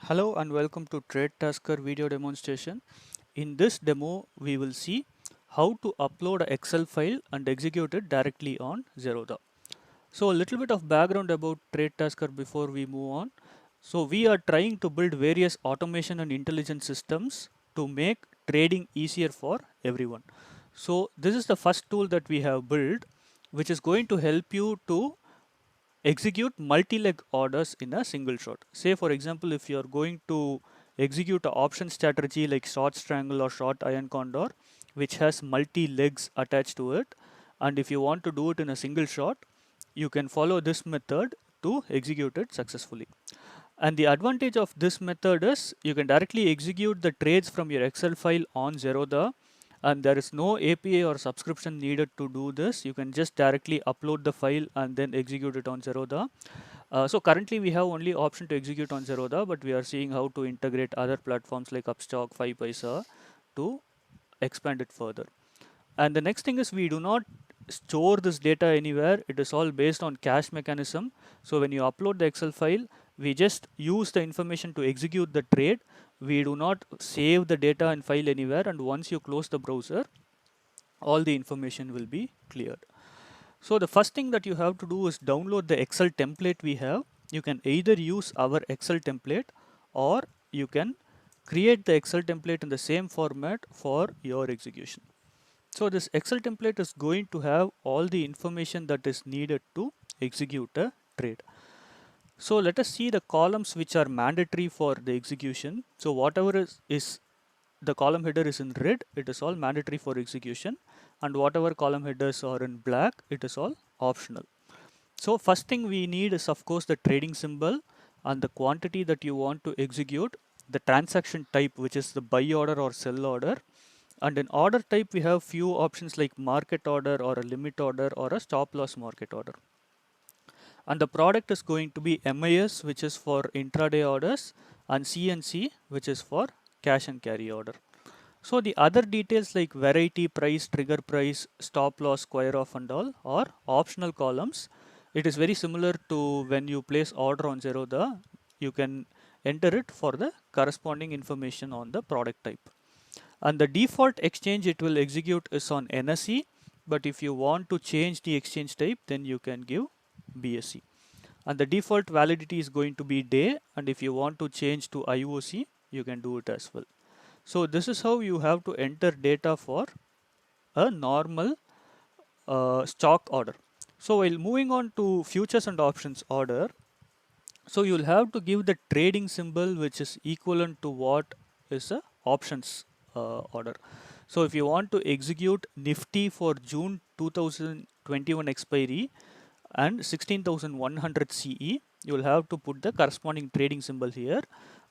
Hello and welcome to Trade Tasker video demonstration. In this demo, we will see how to upload an Excel file and execute it directly on Zerodha. So a little bit of background about Trade Tasker before we move on. So we are trying to build various automation and intelligence systems to make trading easier for everyone. So this is the first tool that we have built, which is going to help you to execute multi-leg orders in a single shot. Say for example, if you're going to execute an option strategy like short strangle or short iron condor, which has multi-legs attached to it, and if you want to do it in a single shot, you can follow this method to execute it successfully. And the advantage of this method is you can directly execute the trades from your Excel file on Zerodha, and there is no API or subscription needed to do this. You can just directly upload the file and then execute it on Zerodha. So currently we have only option to execute on Zerodha, but we are seeing how to integrate other platforms like Upstock, 5paisa to expand it further. And the next thing is we do not store this data anywhere. It is all based on cache mechanism. So when you upload the Excel file, we just use the information to execute the trade. We do not save the data and file anywhere. And once you close the browser, all the information will be cleared. So the first thing that you have to do is download the Excel template we have. You can either use our Excel template or you can create the Excel template in the same format for your execution. So this Excel template is going to have all the information that is needed to execute a trade. So let us see the columns which are mandatory for the execution. So whatever is the column header is in red, it is all mandatory for execution, and whatever column headers are in black, it is all optional. So first thing we need is of course the trading symbol and the quantity that you want to execute, the transaction type, which is the buy order or sell order, and in order type we have few options like market order or a limit order or a stop loss market order. And the product is going to be MIS, which is for intraday orders, and CNC, which is for cash and carry order. So the other details like variety, price, trigger price, stop loss, square off and all are optional columns. It is very similar to when you place order on Zerodha, you can enter it for the corresponding information on the product type. And the default exchange it will execute is on NSE, but if you want to change the exchange type, then you can give BSE. And the default validity is going to be day, and if you want to change to IOC, you can do it as well. So this is how you have to enter data for a normal stock order. So while moving on to futures and options order, so you'll have to give the trading symbol which is equivalent to what is a options order. So if you want to execute Nifty for June 2021 expiry and 16,100 CE, you will have to put the corresponding trading symbol here,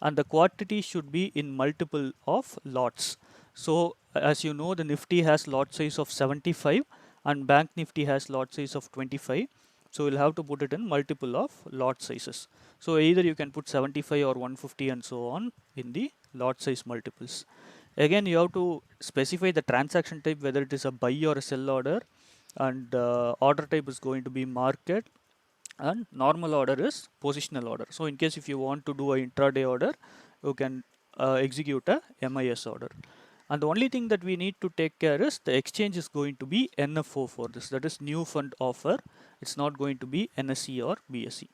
and the quantity should be in multiple of lots. So as you know, the Nifty has lot size of 75 and Bank Nifty has lot size of 25. So you'll have to put it in multiple of lot sizes. So either you can put 75 or 150 and so on in the lot size multiples. Again, you have to specify the transaction type, whether it is a buy or a sell order, and order type is going to be market, and normal order is positional order. So in case if you want to do a intraday order, you can execute a MIS order. And the only thing that we need to take care is the exchange is going to be NFO for this, that is new fund offer. It's not going to be NSE or BSE.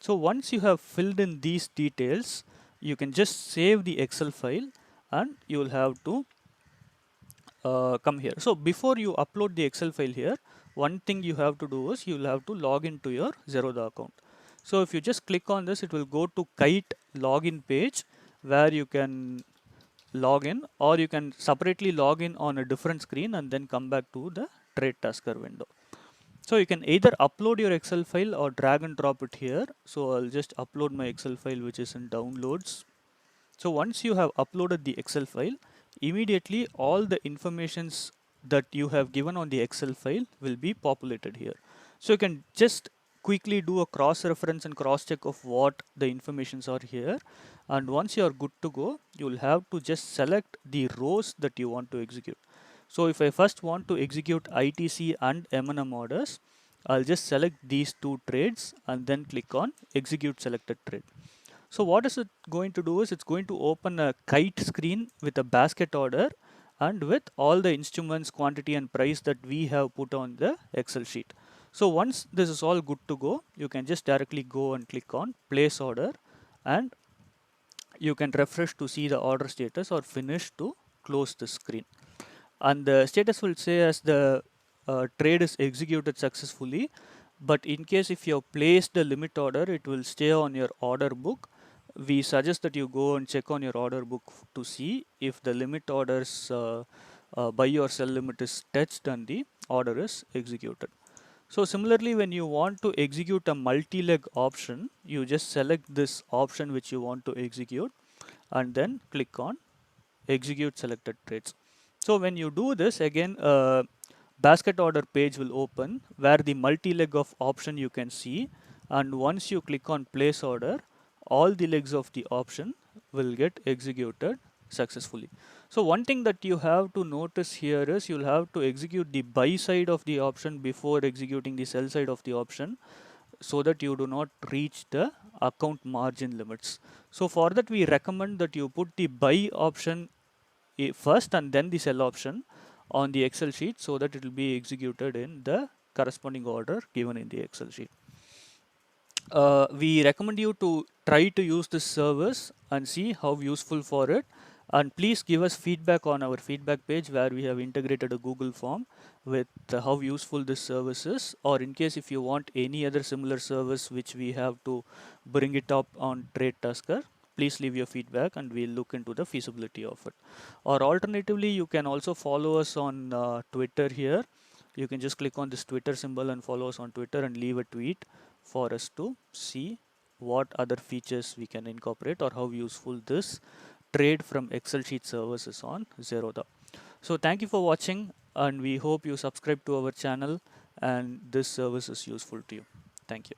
So once you have filled in these details, you can just save the Excel file and you will have to come here. So before you upload the Excel file here, one thing you have to do is you will have to log into your Zerodha account. So if you just click on this, it will go to Kite login page where you can log in, or you can separately log in on a different screen and then come back to the Trade Tasker window. So you can either upload your Excel file or drag and drop it here. So I'll just upload my Excel file which is in downloads. So once you have uploaded the Excel file, immediately all the informations that you have given on the Excel file will be populated here. So you can just quickly do a cross reference and cross check of what the informations are here. And once you are good to go, you will have to just select the rows that you want to execute. So if I first want to execute ITC and M&M orders, I'll just select these two trades and then click on execute selected trade. So what is it going to do is it's going to open a kite screen with a basket order and with all the instruments, quantity and price that we have put on the Excel sheet. So once this is all good to go, you can just directly go and click on place order, and you can refresh to see the order status or finish to close the screen. And the status will say as the trade is executed successfully, but in case if you have placed the limit order, it will stay on your order book. We suggest that you go and check on your order book to see if the limit orders buy or sell limit is touched and the order is executed. So similarly, when you want to execute a multi-leg option, you just select this option which you want to execute and then click on execute selected trades. So when you do this, again basket order page will open where the multi-leg of option you can see, and once you click on place order, all the legs of the option will get executed successfully. So one thing that you have to notice here is you'll have to execute the buy side of the option before executing the sell side of the option, so that you do not reach the account margin limits. So for that, we recommend that you put the buy option first and then the sell option on the Excel sheet, so that it will be executed in the corresponding order given in the Excel sheet. We recommend you to try to use this service and see how useful for it, and please give us feedback on our feedback page where we have integrated a Google form with how useful this service is, or in case if you want any other similar service which we have to bring it up on Trade Tasker, please leave your feedback and we'll look into the feasibility of it. Or alternatively, you can also follow us on Twitter here. You can just click on this Twitter symbol and follow us on Twitter and leave a tweet for us to see what other features we can incorporate or how useful this trade from Excel sheet service is on Zerodha. So thank you for watching, and we hope you subscribe to our channel and this service is useful to you. Thank you.